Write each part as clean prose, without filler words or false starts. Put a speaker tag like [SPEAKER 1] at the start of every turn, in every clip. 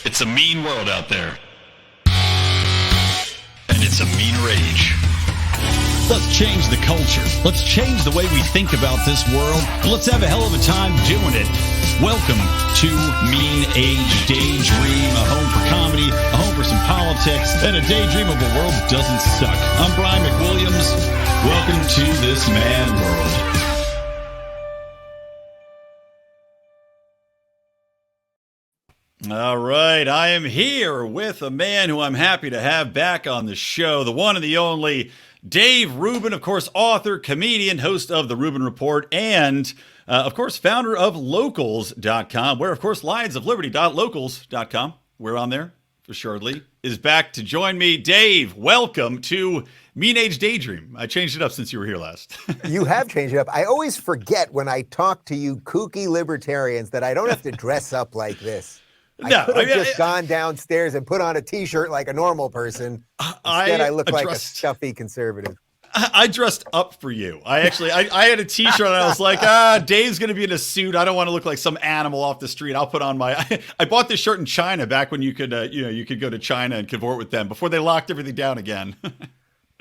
[SPEAKER 1] It's a mean world out there. And it's a meaner age.
[SPEAKER 2] Let's change the culture. Let's change the way we think about this world. And let's have a hell of a time doing it. Welcome to Mean Age Daydream, a home for comedy, a home for some politics, and a daydream of a world that doesn't suck. I'm Brian McWilliams. Welcome to this mad world. All right, I am here with a man who I'm happy to have back on the show, the one and the only Dave Rubin, of course, author, comedian, host of The Rubin Report, and, of course, founder of Locals.com, where, of course, lionsofliberty.locals.com, we're on there, assuredly, is back to join me. Dave, welcome to Mean Age Daydream. I changed it up since you were here last.
[SPEAKER 3] You have changed it up. I always forget when I talk to you kooky libertarians that I don't have to dress up like this. I could have just gone downstairs and put on a T-shirt like a normal person. Instead, I look like a stuffy conservative.
[SPEAKER 2] I dressed up for you. I had a T-shirt and I was like, Dave's going to be in a suit. I don't want to look like some animal off the street. I'll put on I bought this shirt in China back when you could go to China and cavort with them before they locked everything down again.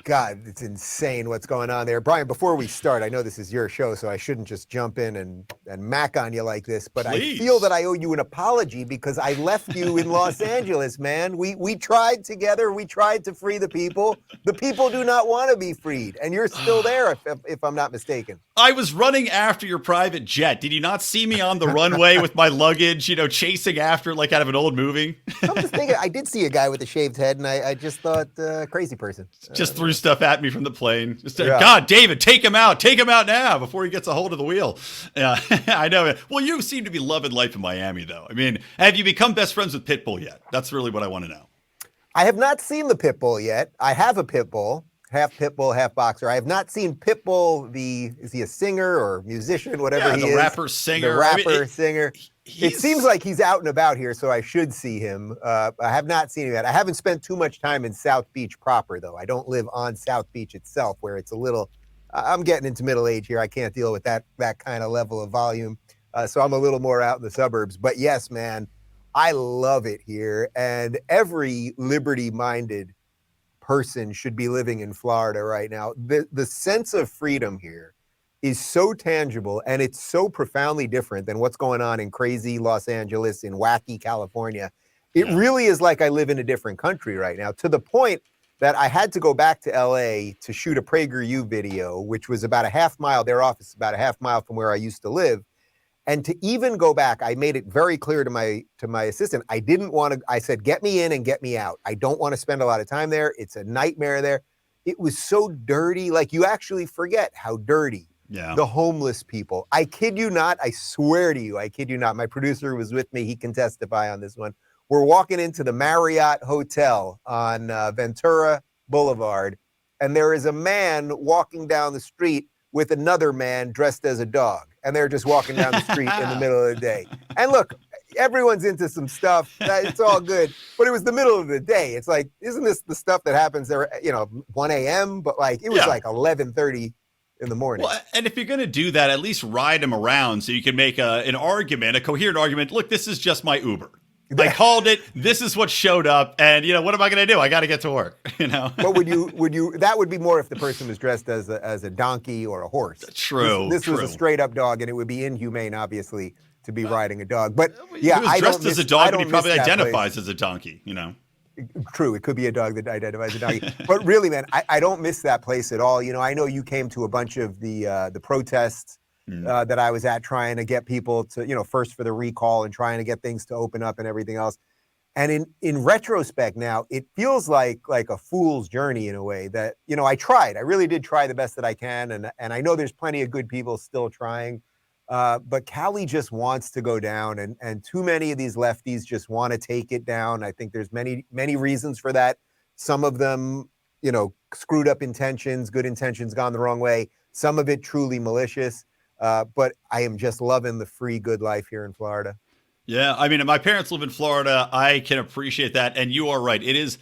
[SPEAKER 3] God, it's insane what's going on there. Brian, before we start, I know this is your show, so I shouldn't just jump in and mac on you like this, but
[SPEAKER 2] Please.
[SPEAKER 3] I feel that I owe you an apology because I left you in Los Angeles, man. We tried together. We tried to free the people. The people do not want to be freed, and you're still there, if I'm not mistaken.
[SPEAKER 2] I was running after your private jet. Did you not see me on the runway with my luggage, chasing after it like out of an old movie?
[SPEAKER 3] I'm just thinking, I did see a guy with a shaved head, and I just thought, crazy person.
[SPEAKER 2] Just threw stuff at me from the plane. God, David, take him out now before he gets a hold of the wheel. Yeah, I know. Well, you seem to be loving life in Miami, though. I mean, have you become best friends with Pitbull yet? That's really what I want to know.
[SPEAKER 3] I have not seen the Pitbull yet. I have a Pitbull, half boxer. I have not seen Pitbull. Is he a singer or musician, whatever he is?
[SPEAKER 2] The rapper, singer.
[SPEAKER 3] The rapper, singer. It seems like he's out and about here, so I should see him. I have not seen him yet. I haven't spent too much time in South Beach proper, though. I don't live on South Beach itself, where it's a little, I'm getting into middle age here. I can't deal with that kind of level of volume. So I'm a little more out in the suburbs. But yes, man, I love it here. And every liberty-minded person should be living in Florida right now. The sense of freedom here is so tangible, and it's so profoundly different than what's going on in crazy Los Angeles, in wacky California. It really is like I live in a different country right now, to the point that I had to go back to LA to shoot a PragerU video, which was about a half mile, their office is about a half mile from where I used to live. And to even go back, I made it very clear to my assistant, I didn't want to, I said, get me in and get me out. I don't want to spend a lot of time there. It's a nightmare there. It was so dirty, like you actually forget how dirty the homeless people. I kid you not. I swear to you, I kid you not. My producer was with me. He can testify on this one. We're walking into the Marriott Hotel on Ventura Boulevard, and there is a man walking down the street with another man dressed as a dog. And they're just walking down the street in the middle of the day. And look, everyone's into some stuff. It's all good. But it was the middle of the day. It's like, isn't this the stuff that happens there, 1 a.m.? But like, it was like 11:30 in the morning.
[SPEAKER 2] Well, and if you're going to do that, at least ride him around so you can make an argument, a coherent argument. Look, this is just my Uber. I called it. This is what showed up. And, what am I going to do? I got to get to work,
[SPEAKER 3] But would you, that would be more if the person was dressed as a donkey or a horse.
[SPEAKER 2] True.
[SPEAKER 3] This was a straight up dog, and it would be inhumane, obviously, to be riding a dog. But yeah,
[SPEAKER 2] he was dressed as a dog, and he probably identifies as a donkey,
[SPEAKER 3] True, it could be a dog that identifies as a donkey. But really, man, I don't miss that place at all. I know you came to a bunch of the protests that I was at, trying to get people to, first for the recall and trying to get things to open up and everything else. And in retrospect now, it feels like a fool's journey in a way that, I really did try the best that I can. And I know there's plenty of good people still trying. But Cali just wants to go down, and too many of these lefties just want to take it down. I think there's many, many reasons for that. Some of them, screwed up intentions, good intentions gone the wrong way. Some of it truly malicious. But I am just loving the free, good life here in Florida.
[SPEAKER 2] Yeah, I mean, my parents live in Florida. I can appreciate that. And you are right. It is.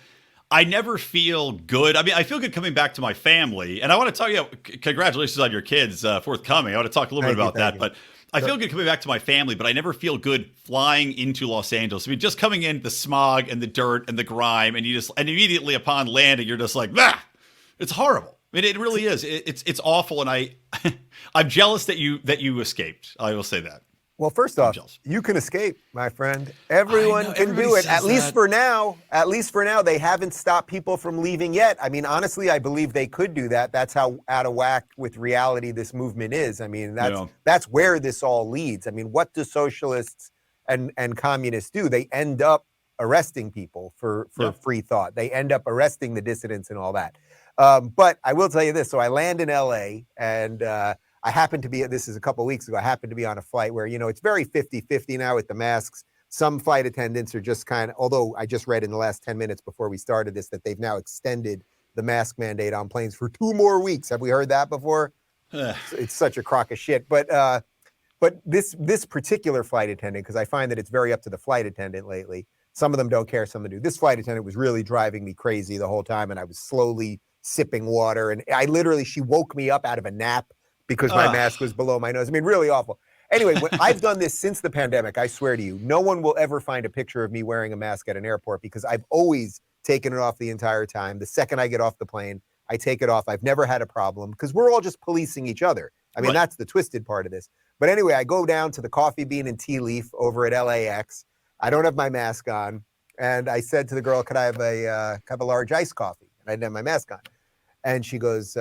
[SPEAKER 2] I never feel good. I mean, I feel good coming back to my family. And I want to tell you, congratulations on your kids forthcoming. I want to talk a little bit about that. But I feel good coming back to my family, but I never feel good flying into Los Angeles. I mean, just coming in the smog and the dirt and the grime, and immediately upon landing, you're just like, ah, it's horrible. I mean, it really is. It's awful, and I'm jealous that you escaped. I will say that.
[SPEAKER 3] Well, first off, you can escape, my friend. Everyone can do it. At least for now. At least for now, they haven't stopped people from leaving yet. I mean, honestly, I believe they could do that. That's how out of whack with reality this movement is. I mean, that's where this all leads. I mean, what do socialists and communists do? They end up arresting people for free thought. They end up arresting the dissidents and all that. But I will tell you this. So I land in L.A. and I happened to be, this is a couple of weeks ago, I happened to be on a flight where, it's very 50-50 now with the masks. Some flight attendants are just although I just read in the last 10 minutes before we started this, that they've now extended the mask mandate on planes for 2 more weeks. Have we heard that before? It's such a crock of shit. But this particular flight attendant, because I find that it's very up to the flight attendant lately. Some of them don't care, some of them do. This flight attendant was really driving me crazy the whole time, and I was slowly sipping water. And she woke me up out of a nap because my mask was below my nose. I mean, really awful. Anyway, I've done this since the pandemic. I swear to you, no one will ever find a picture of me wearing a mask at an airport because I've always taken it off the entire time. The second I get off the plane, I take it off. I've never had a problem because we're all just policing each other. I mean, That's the twisted part of this. But anyway, I go down to the Coffee Bean and Tea Leaf over at LAX. I don't have my mask on. And I said to the girl, could I have a large iced coffee? And I didn't have my mask on. And she goes,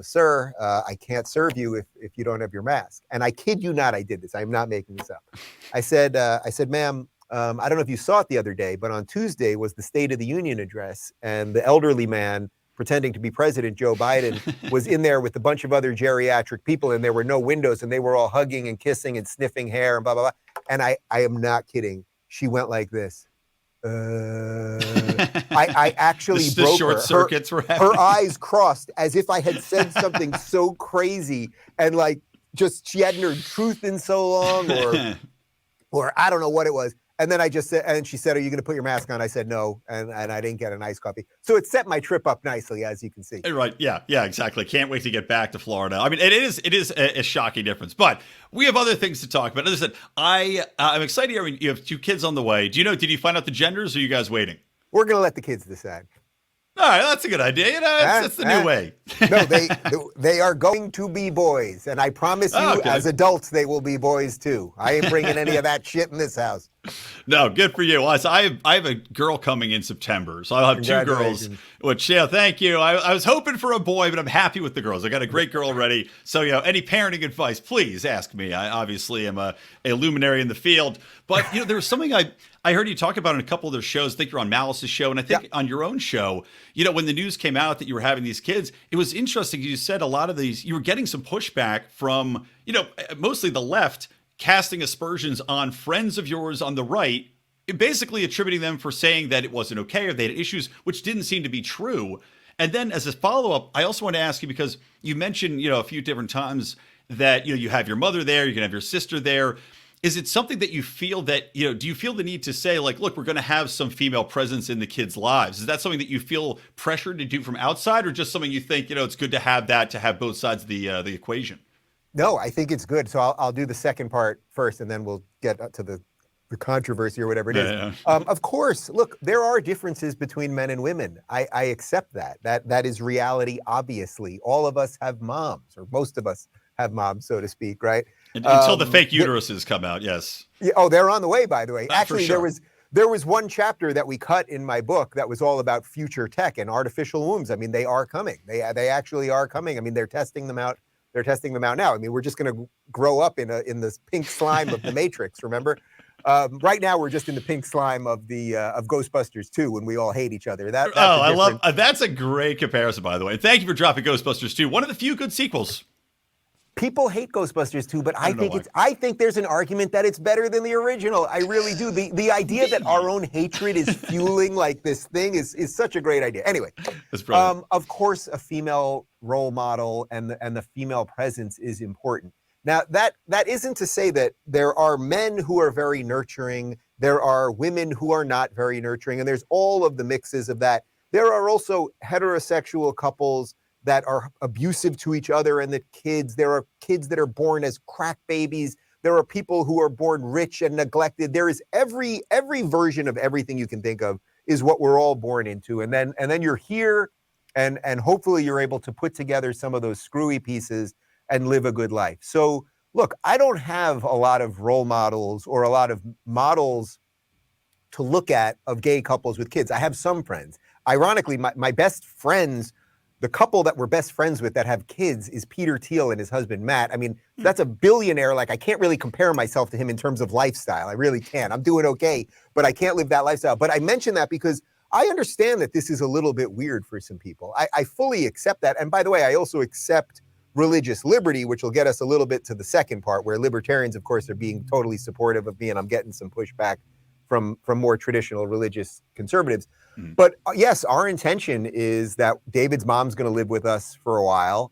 [SPEAKER 3] sir, I can't serve you if you don't have your mask. And I kid you not, I did this. I'm not making this up. I said, ma'am, I don't know if you saw it the other day, but on Tuesday was the State of the Union address. And the elderly man pretending to be President Joe Biden was in there with a bunch of other geriatric people. And there were no windows and they were all hugging and kissing and sniffing hair and blah, blah, blah. And I am not kidding. She went like this. I actually broke
[SPEAKER 2] short circuits were
[SPEAKER 3] her eyes crossed as if I had said something so crazy and she hadn't heard truth in so long or I don't know what it was. And then I just said, and she said, are you going to put your mask on? I said, no. And I didn't get an iced coffee. So it set my trip up nicely, as you can see.
[SPEAKER 2] Right. Yeah, exactly. Can't wait to get back to Florida. I mean, it is a shocking difference, but we have other things to talk about. As I said, I'm excited. I mean, you have 2 kids on the way. Did you find out the genders or are you guys waiting?
[SPEAKER 3] We're going to let the kids decide.
[SPEAKER 2] All right, that's a good idea. That's the new way.
[SPEAKER 3] No, they are going to be boys. And I promise you, as adults, they will be boys too. I ain't bringing any of that shit in this house.
[SPEAKER 2] No, good for you. Well, I have a girl coming in September, so I'll have 2 girls. Which, thank you. I was hoping for a boy, but I'm happy with the girls. I got a great girl already. So, any parenting advice, please ask me. I obviously am a luminary in the field. But, there was something I heard you talk about in a couple of their shows. I think you're on Malice's show, and I think on your own show, when the news came out that you were having these kids, it was interesting. You said a lot of these, you were getting some pushback from, mostly the left, casting aspersions on friends of yours on the right, basically attributing them for saying that it wasn't okay or they had issues, which didn't seem to be true. And then as a follow-up, I also want to ask you, because you mentioned, a few different times that, you have your mother there, you can have your sister there. Is it something that you feel that, do you feel the need to say, look, we're going to have some female presence in the kids' lives? Is that something that you feel pressured to do from outside, or just something you think, it's good to have that, to have both sides of the equation?
[SPEAKER 3] No, I think it's good. So I'll do the second part first, and then we'll get to the controversy or whatever it is.
[SPEAKER 2] Yeah.
[SPEAKER 3] Of course, look, there are differences between men and women. I accept that. That is reality, obviously. All of us have moms, or most of us have moms, so to speak, right?
[SPEAKER 2] Until the fake uteruses come out, yes.
[SPEAKER 3] Yeah, they're on the way, by the way. Actually,
[SPEAKER 2] sure.
[SPEAKER 3] There was one chapter that we cut in my book that was all about future tech and artificial wombs. I mean, they are coming. They actually are coming. I mean, they're testing them out. They're testing them out now. I mean, we're just going to grow up in this pink slime of the Matrix. Remember, right now we're just in the pink slime of Ghostbusters 2 when we all hate each other.
[SPEAKER 2] I love that's a great comparison, by the way. Thank you for dropping Ghostbusters 2. One of the few good sequels.
[SPEAKER 3] People hate Ghostbusters 2, but I think there's an argument that it's better than the original. I really do. The idea that our own hatred is fueling this thing is such a great idea. Anyway, of course, a female role model and the female presence is important. Now, that isn't to say that there are men who are very nurturing, there are women who are not very nurturing, and there's all of the mixes of that. There are also heterosexual couples that are abusive to each other and there are kids that are born as crack babies There are people who are born rich and neglected. There is every version of everything you can think of is what we're all born into. And then you're here, and hopefully you're able to put together some of those screwy pieces and live a good life. So look, I don't have a lot of role models or a lot of models to look at of gay couples with kids. I have some friends. Ironically, my best friends, the couple that we're best friends with that have kids is Peter Thiel and his husband, Matt. I mean, that's a billionaire. Like, I can't really compare myself to him in terms of lifestyle. I really can't. I'm doing okay, but I can't live that lifestyle. But I mention that because I understand that this is a little bit weird for some people. I fully accept that. And by the way, I also accept religious liberty, which will get us a little bit to the second part, where libertarians, of course, are being totally supportive of me, and I'm getting some pushback from more traditional religious conservatives. But yes, our intention is that David's mom's going to live with us for a while.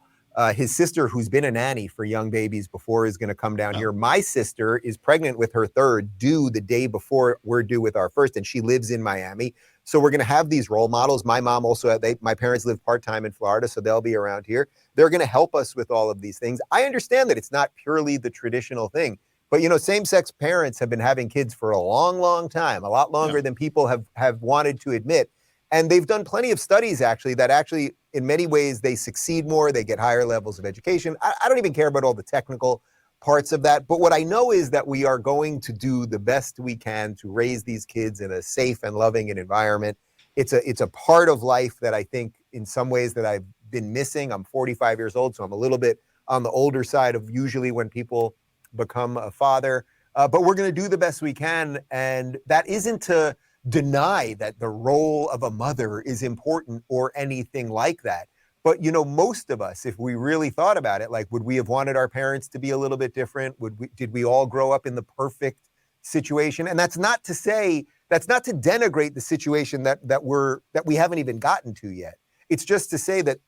[SPEAKER 3] His sister, who's been a nanny for young babies before, is going to come down here. My sister is pregnant with her third, due the day before we're due with our first, and she lives in Miami. So we're going to have these role models. My mom also, my parents live part-time in Florida, so they'll be around here. They're going to help us with all of these things. I understand that it's not purely the traditional thing. But, you know, same-sex parents have been having kids for a long, long time, a lot longer than people have wanted to admit. And they've done plenty of studies, actually, that actually, in many ways, they succeed more. They get higher levels of education. I don't even care about all the technical parts of that. But what I know is that we are going to do the best we can to raise these kids in a safe and loving environment. It's a part of life that I think, in some ways, that I've been missing. I'm 45 years old, so I'm a little bit on the older side of usually when people become a father, but we're going to do the best we can. And that isn't to deny that the role of a mother is important or anything like that. But, you know, most of us, if we really thought about it, like, would we have wanted our parents to be a little bit different? Did we all grow up in the perfect situation? And that's not to denigrate the situation that we haven't even gotten to yet. It's just to say that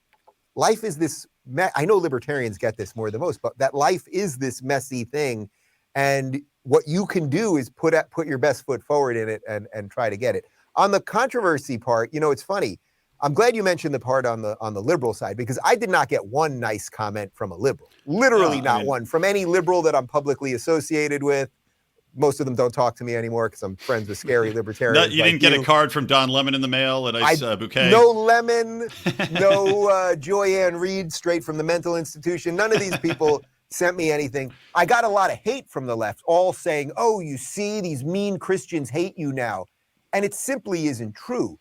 [SPEAKER 3] life is this, I know libertarians get this more than most, but that life is this messy thing. And what you can do is put your best foot forward in it and try to get it. On the controversy part, you know, it's funny. I'm glad you mentioned the part on the liberal side, because I did not get one nice comment from a liberal. Literally not one from any liberal that I'm publicly associated with. Most of them don't talk to me anymore because I'm friends with scary libertarians.
[SPEAKER 2] You didn't get a card from Don Lemon in the mail, a nice bouquet?
[SPEAKER 3] No Lemon, no Joy-Ann Reid straight from the mental institution. None of these people sent me anything. I got a lot of hate from the left, all saying, oh, you see, these mean Christians hate you now. And it simply isn't true.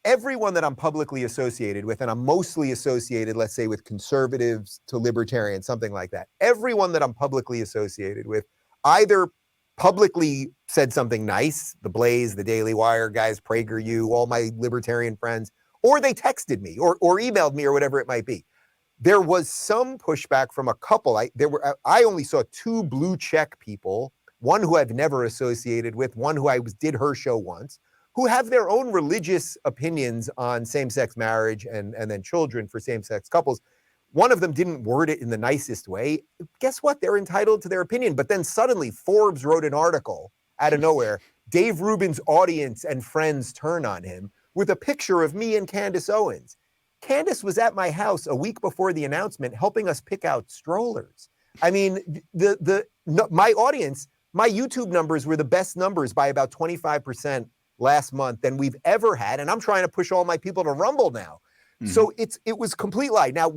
[SPEAKER 3] Everyone that I'm publicly associated with, and I'm mostly associated, let's say, with conservatives to libertarians, something like that. Everyone that I'm publicly associated with either publicly said something nice, the Blaze, the Daily Wire guys, PragerU, all my libertarian friends, or they texted me or emailed me or whatever it might be. There was some pushback from a couple. I only saw two blue check people, one who I've never associated with, one who I did her show once, who have their own religious opinions on same-sex marriage and then children for same-sex couples. One of them didn't word it in the nicest way. Guess what? They're entitled to their opinion. But then suddenly Forbes wrote an article out of nowhere. Dave Rubin's audience and friends turn on him with a picture of me and Candace Owens. Candace was at my house a week before the announcement helping us pick out strollers. I mean, my audience, my YouTube numbers were the best numbers by about 25% last month than we've ever had. And I'm trying to push all my people to Rumble now. Mm-hmm. So it was complete lie. Now,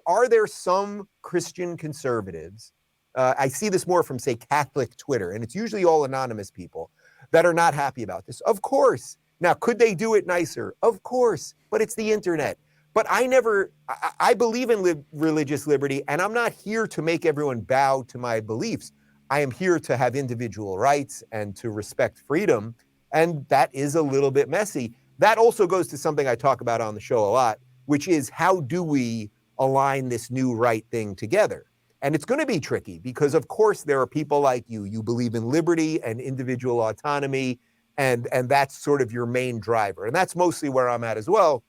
[SPEAKER 3] are there some Christian conservatives? I see this more from, say, Catholic Twitter, and it's usually all anonymous people that are not happy about this. Of course. Now, could they do it nicer? Of course. But it's the internet. But I believe in religious liberty, and I'm not here to make everyone bow to my beliefs. I am here to have individual rights and to respect freedom. And that is a little bit messy. That also goes to something I talk about on the show a lot, which is how do we align this new right thing together? And it's going to be tricky because, of course, there are people like you. You believe in liberty and individual autonomy, and that's sort of your main driver. And that's mostly where I'm at as well.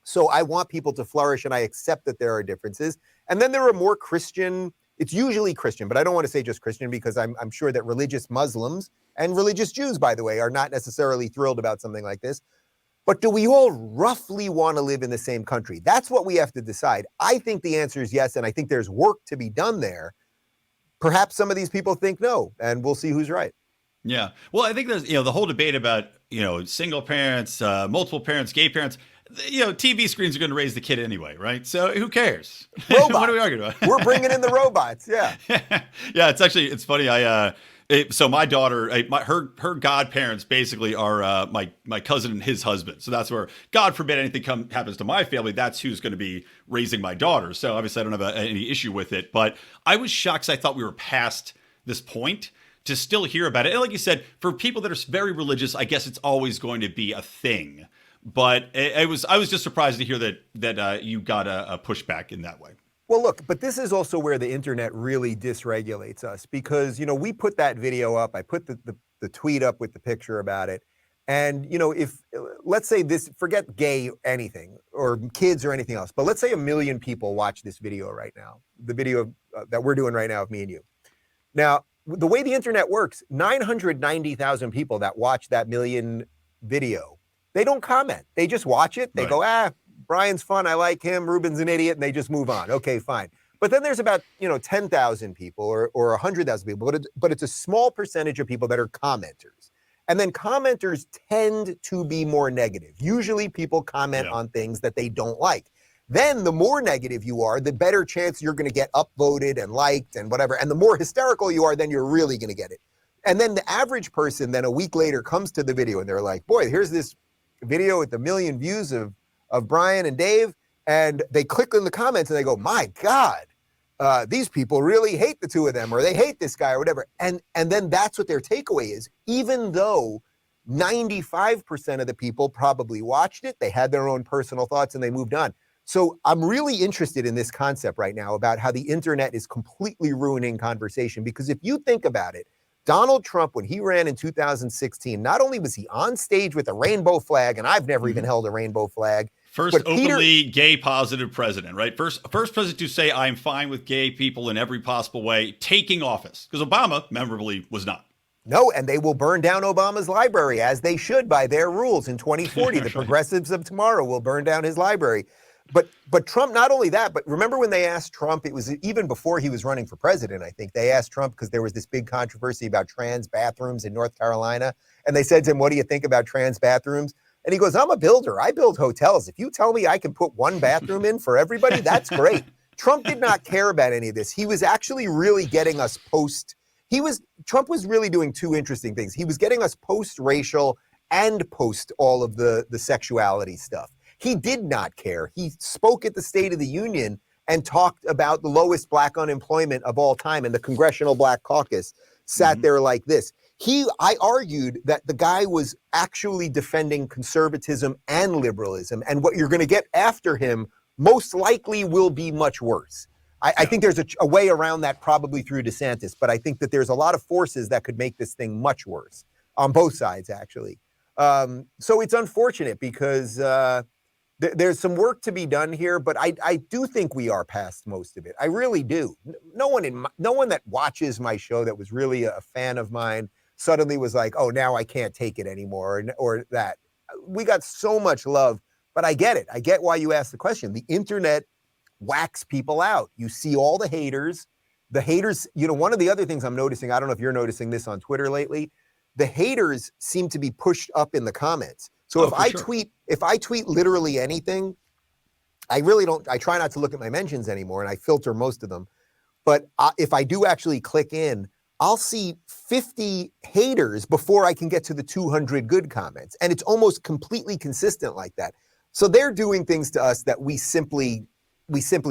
[SPEAKER 3] So I want people to flourish, and I accept that there are differences. And then there are more Christian, it's usually Christian, but I don't want to say just Christian because I'm sure that religious Muslims and religious Jews, by the way, are not necessarily thrilled about something like this. But do we all roughly want to live in the same country? That's what we have to decide. I think the answer is yes, and I think there's work to be done there. perhaps some of these people think no, and we'll see who's right.
[SPEAKER 2] Yeah. Well, I think there's, the whole debate about, single parents, multiple parents, gay parents. TV screens are going to raise the kid anyway, right? So who cares?
[SPEAKER 3] Robots.
[SPEAKER 2] What are we arguing about?
[SPEAKER 3] We're bringing in the robots. Yeah.
[SPEAKER 2] Yeah. It's funny. So my daughter, her godparents basically are my cousin and his husband. So that's where, God forbid anything happens to my family, that's who's going to be raising my daughter. So obviously I don't have any issue with it. But I was shocked 'cause I thought we were past this point to still hear about it. And like you said, for people that are very religious, I guess it's always going to be a thing. But I was just surprised to hear that you got a pushback in that way.
[SPEAKER 3] Well, look, but this is also where the internet really dysregulates us because, we put that video up. I put the tweet up with the picture about it. And, if, let's say forget gay anything or kids or anything else, but let's say 1 million people watch this video right now, the video that we're doing right now of me and you. Now, the way the internet works, 990,000 people that watch that million video, they don't comment. They just watch it. They go, Brian's fun. I like him. Rubin's an idiot. And they just move on. Okay, fine. But then there's about, 10,000 people or 100,000 people, but it's a small percentage of people that are commenters. And then commenters tend to be more negative. Usually people comment on things that they don't like. Then the more negative you are, the better chance you're going to get upvoted and liked and whatever. And the more hysterical you are, then you're really going to get it. And then the average person then a week later comes to the video and they're like, boy, here's this video with 1 million views of Brian and Dave. And they click in the comments and they go, my God, these people really hate the two of them or they hate this guy or whatever. And then that's what their takeaway is. Even though 95% of the people probably watched it, they had their own personal thoughts and they moved on. So I'm really interested in this concept right now about how the internet is completely ruining conversation. Because if you think about it, Donald Trump, when he ran in 2016, not only was he on stage with a rainbow flag, and I've never even held a rainbow flag.
[SPEAKER 2] First openly gay positive president, right? First president to say, I'm fine with gay people in every possible way, taking office. Because Obama, memorably, was not.
[SPEAKER 3] No, and they will burn down Obama's library, as they should by their rules in 2040. The progressives of tomorrow will burn down his library. But Trump, not only that, but remember when they asked Trump, it was even before he was running for president, I think, they asked Trump because there was this big controversy about trans bathrooms in North Carolina. And they said to him, what do you think about trans bathrooms? And he goes, I'm a builder. I build hotels. If you tell me I can put one bathroom in for everybody, that's great. Trump did not care about any of this. He was actually really getting us Trump was really doing two interesting things. He was getting us post-racial and post all of the sexuality stuff. He did not care. He spoke at the State of the Union and talked about the lowest black unemployment of all time, and the Congressional Black Caucus sat there like this. I argued that the guy was actually defending conservatism and liberalism, and what you're going to get after him most likely will be much worse. I think there's a way around that probably through DeSantis, but I think that there's a lot of forces that could make this thing much worse on both sides, actually. So it's unfortunate because there's some work to be done here, but I do think we are past most of it. I really do. No one that watches my show that was really a fan of mine suddenly was like, oh, now I can't take it anymore, or that. We got so much love, but I get it. I get why you asked the question. The internet whacks people out. You see all the haters. The haters, one of the other things I'm noticing, I don't know if you're noticing this on Twitter lately, the haters seem to be pushed up in the comments. So if I tweet literally anything, I try not to look at my mentions anymore and I filter most of them. But if I do actually click in, I'll see 50 haters before I can get to the 200 good comments. And it's almost completely consistent like that. So they're doing things to us that we simply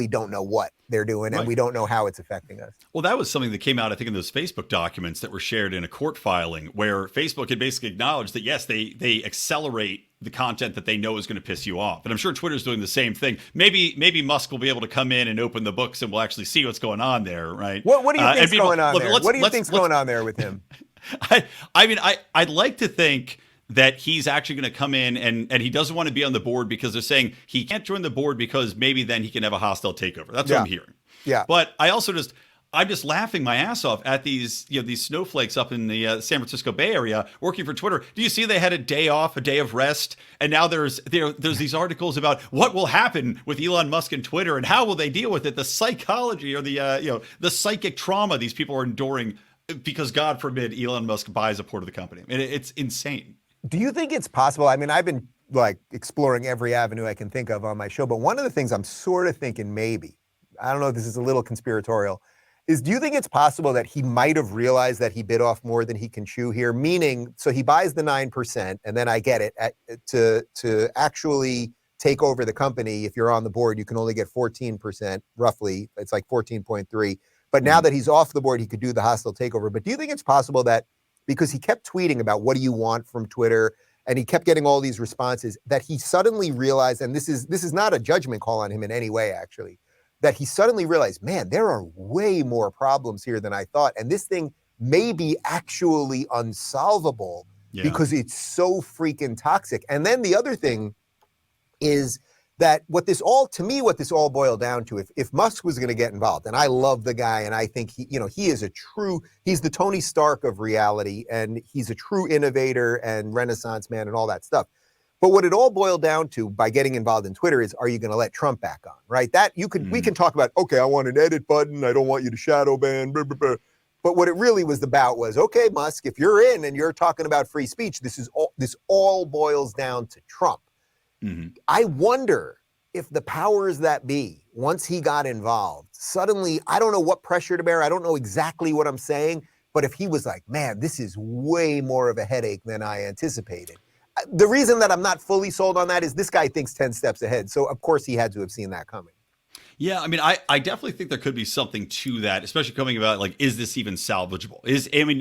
[SPEAKER 3] don't know what they're doing, and we don't know how it's affecting us.
[SPEAKER 2] Well, that was something that came out, I think, in those Facebook documents that were shared in a court filing, where Facebook had basically acknowledged that, yes, they accelerate the content that they know is going to piss you off. And I'm sure Twitter's doing the same thing. Maybe Musk will be able to come in and open the books, and we'll actually see what's going on there, right?
[SPEAKER 3] What do you think's going on there? What do you think's going on there with him?
[SPEAKER 2] I'd like to think that he's actually going to come in and he doesn't want to be on the board because they're saying he can't join the board because maybe then he can have a hostile takeover. That's what I'm hearing.
[SPEAKER 3] Yeah.
[SPEAKER 2] But I also I'm just laughing my ass off at these, these snowflakes up in the San Francisco Bay Area working for Twitter. Do you see they had a day off, a day of rest, and now there's these articles about what will happen with Elon Musk and Twitter and how will they deal with it? The psychology or the psychic trauma these people are enduring because, God forbid, Elon Musk buys a port of the company. It's insane.
[SPEAKER 3] Do you think it's possible? I mean, I've been like exploring every avenue I can think of on my show, but one of the things I'm sort of thinking maybe, I don't know if this is a little conspiratorial, is do you think it's possible that he might have realized that he bit off more than he can chew here? Meaning, so he buys the 9%, and then I get it, to actually take over the company, if you're on the board, you can only get 14%, roughly. It's like 14.3. But now that he's off the board, he could do the hostile takeover. But do you think it's possible that because he kept tweeting about what do you want from Twitter, and he kept getting all these responses, that he suddenly realized, and this is not a judgment call on him in any way, actually, that he suddenly realized, man, there are way more problems here than I thought. And this thing may be actually unsolvable because it's so freaking toxic. And then the other thing is that what this all boiled down to, if Musk was going to get involved, and I love the guy, and I think he's the Tony Stark of reality, and he's a true innovator and Renaissance man and all that stuff. But what it all boiled down to by getting involved in Twitter is, are you going to let Trump back on, right? That we can talk about, okay, I want an edit button. I don't want you to shadow ban, blah, blah, blah. But what it really was about was, okay, Musk, if you're in and you're talking about free speech, this all boils down to Trump. Mm-hmm. I wonder if the powers that be, once he got involved, suddenly, I don't know what pressure to bear. I don't know exactly what I'm saying, but if he was like, man, this is way more of a headache than I anticipated. The reason that I'm not fully sold on that is this guy thinks 10 steps ahead. So, of course, he had to have seen that coming.
[SPEAKER 2] Yeah, I mean, I definitely think there could be something to that, especially coming about, like, is this even salvageable?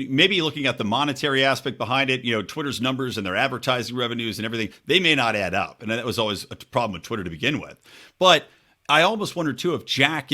[SPEAKER 2] Maybe looking at the monetary aspect behind it, Twitter's numbers and their advertising revenues and everything, they may not add up. And that was always a problem with Twitter to begin with. But I almost wonder, too, if Jack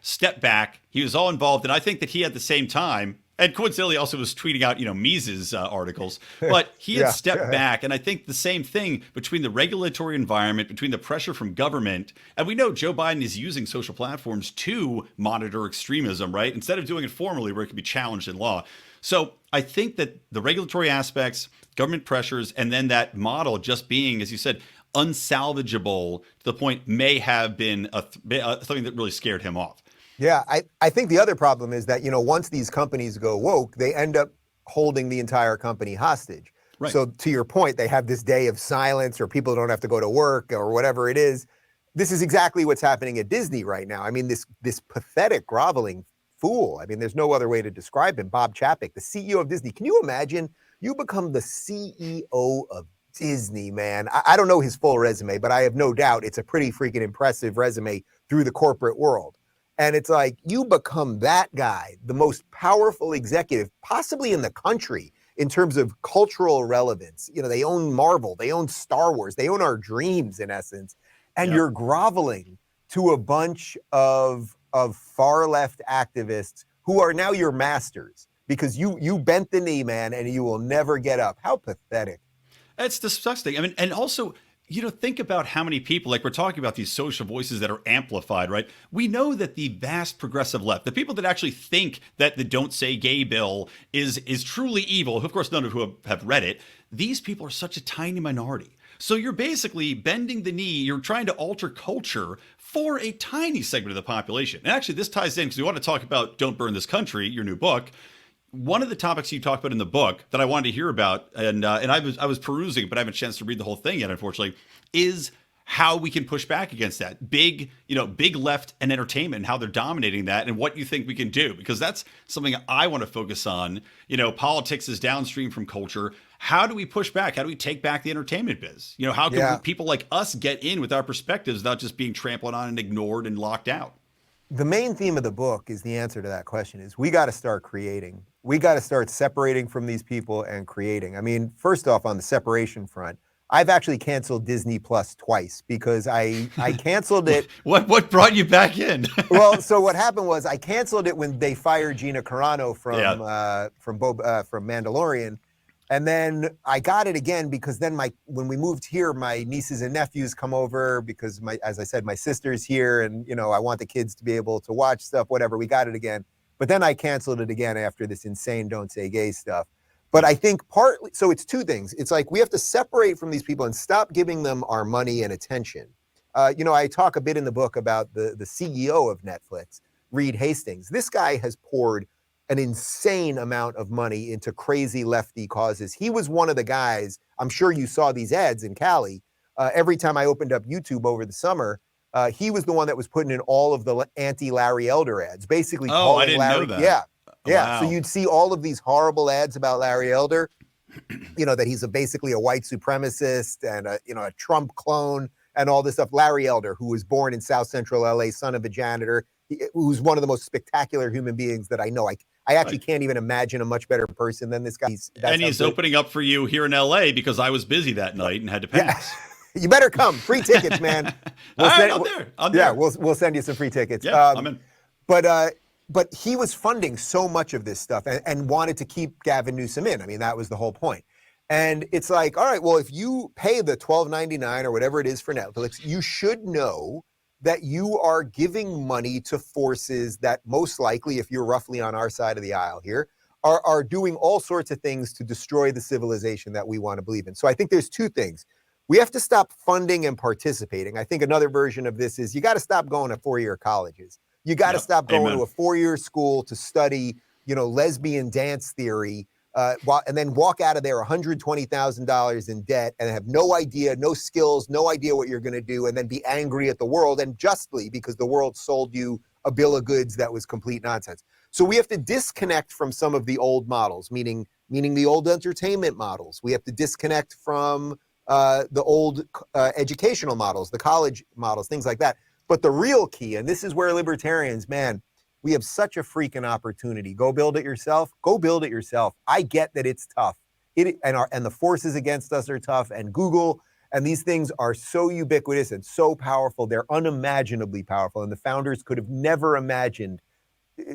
[SPEAKER 2] stepped back, he was all involved. And I think that he at the same time, and coincidentally also was tweeting out, Mises articles, but he had stepped back. And I think the same thing between the regulatory environment, between the pressure from government, and we know Joe Biden is using social platforms to monitor extremism, right? Instead of doing it formally where it can be challenged in law. So I think that the regulatory aspects, government pressures, and then that model just being, as you said, unsalvageable to the point may have been something that really scared him off.
[SPEAKER 3] Yeah, I think the other problem is that, once these companies go woke, they end up holding the entire company hostage. Right. So to your point, they have this day of silence, or people don't have to go to work or whatever it is. This is exactly what's happening at Disney right now. I mean, this pathetic, groveling fool. I mean, there's no other way to describe him. Bob Chapek, the CEO of Disney. Can you imagine you become the CEO of Disney, man? I don't know his full resume, but I have no doubt it's a pretty freaking impressive resume through the corporate world. And it's like, you become that guy, the most powerful executive possibly in the country in terms of cultural relevance. They own Marvel, they own Star Wars, they own our dreams in essence. And you're groveling to a bunch of far left activists who are now your masters because you bent the knee, man, and you will never get up. How pathetic.
[SPEAKER 2] It's disgusting. I mean, and also, think about how many people, like we're talking about these social voices that are amplified, right? We know that the vast progressive left, the people that actually think that the Don't Say Gay bill is truly evil, of course, none of whom have read it, these people are such a tiny minority. So you're basically bending the knee, you're trying to alter culture for a tiny segment of the population. And actually, this ties in because we want to talk about Don't Burn This Country, your new book. One of the topics you talk about in the book that I wanted to hear about, and I was perusing, but I haven't had a chance to read the whole thing yet, unfortunately, is how we can push back against that big left and entertainment, and how they're dominating that, and what you think we can do, because that's something I want to focus on. Politics is downstream from culture. How do we push back? How do we take back the entertainment biz? How can people like us get in with our perspectives without just being trampled on and ignored and locked out?
[SPEAKER 3] The main theme of the book is the answer to that question is we got to start creating. We got to start separating from these people and creating. I mean, first off, on the separation front, I've actually canceled Disney Plus twice because I canceled it.
[SPEAKER 2] What brought you back in?
[SPEAKER 3] Well, so what happened was I canceled it when they fired Gina Carano from Mandalorian. And then I got it again because then when we moved here, my nieces and nephews come over because as I said, my sister's here and, I want the kids to be able to watch stuff, whatever. We got it again. But then I canceled it again after this insane "Don't Say Gay" stuff. But I think partly, so it's two things. It's like we have to separate from these people and stop giving them our money and attention. I talk a bit in the book about the CEO of Netflix, Reed Hastings. This guy has poured an insane amount of money into crazy lefty causes. He was one of the guys, I'm sure you saw these ads in Cali. Every time I opened up YouTube over the summer, he was the one that was putting in all of the anti-Larry Elder ads, basically calling
[SPEAKER 2] I didn't
[SPEAKER 3] Larry.
[SPEAKER 2] know that.
[SPEAKER 3] Yeah.
[SPEAKER 2] Wow.
[SPEAKER 3] So you'd see all of these horrible ads about Larry Elder, that he's basically a white supremacist and a Trump clone and all this stuff. Larry Elder, who was born in South Central LA, son of a janitor, who's one of the most spectacular human beings that I know. I actually can't even imagine a much better person than this guy.
[SPEAKER 2] He's opening up for you here in LA because I was busy that night and had to pass.
[SPEAKER 3] Yeah. You better come. Free tickets, man.
[SPEAKER 2] I'm there.
[SPEAKER 3] Yeah, we'll send you some free tickets.
[SPEAKER 2] Yeah, I'm in.
[SPEAKER 3] But he was funding so much of this stuff and wanted to keep Gavin Newsom in. I mean, that was the whole point. And it's like, all right, well, if you pay the $12.99 or whatever it is for Netflix, you should know that you are giving money to forces that most likely, if you're roughly on our side of the aisle here, are doing all sorts of things to destroy the civilization that we want to believe in. So I think there's two things. We have to stop funding and participating. I think another version of this is you got to stop going to four-year colleges. You got to stop going to a four-year school to study, lesbian dance theory, and then walk out of there $120,000 in debt and have no idea, no skills, no idea what you're going to do, and then be angry at the world, and justly, because the world sold you a bill of goods that was complete nonsense. So we have to disconnect from some of the old models, meaning the old entertainment models. We have to disconnect from the old educational models, the college models, things like that. But the real key, and this is where libertarians, man, we have such a freaking opportunity. Go build it yourself. Go build it yourself. I get that it's tough. And the forces against us are tough. And Google and these things are so ubiquitous and so powerful. They're unimaginably powerful. And the founders could have never imagined